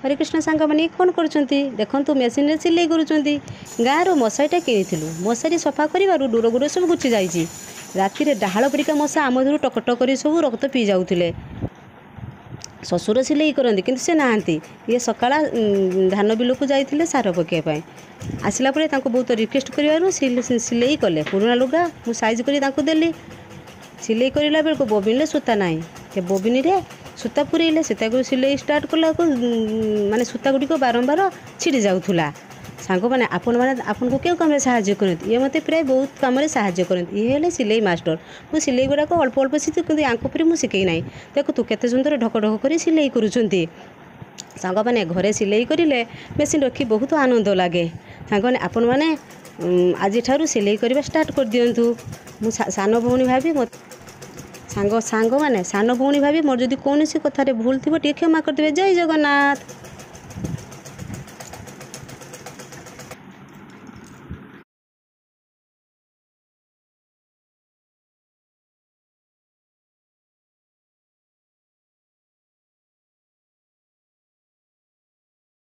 हरिकृष्ण सांग मैंने कौन कर मेसीन सिलाई करुँच गाँव मशारीटा किनी मशारी सफा कर डूर गुड़ सब गुची जाइए राति डाहाल परिका मशा आम धूर टकटक कर सब रक्त पी जाऊे शशुर सिलाई करती किंतु से नहांती ये सकाळ धान बिल को जाइए सार पकाइवाई आसला बहुत रिक्वेस्ट कर सिलाई कले पुराणा लुगा मु साइज कर देली सिलाई करला बेलू बबिन सूता ना बबिन रे सूता पुरेले सीता सिलाई स्टार्ट कला माने सूता गुड़िक बारंबार छिड़ी जाऊला सांग मैंने आपन को क्यों कम साहाଯ୍य करती ये मत प्राय बहुत कम साहाଯ୍य करती ये हेले सिलाई मास्टर मु सिलाई गुड़ाक अल्प अल्प शिखी कि आंकूरी मुझे शिखई ना देख तू केते सुंदर ढक ढक कर सिलाई करुँच सांग मैंने घरे सिलाई करें मेसीन रखी बहुत आनंद लगे सांग मैंने आपण मैंने आज सिलाई करवा स्टार्ट कर दिंतु मु सान भौणी भाभी मत सांग सांग मैंने सान भौणी भाभी मोर जदि कौन सी कथार भूल थी क्षमा करदे। जय जगन्नाथ।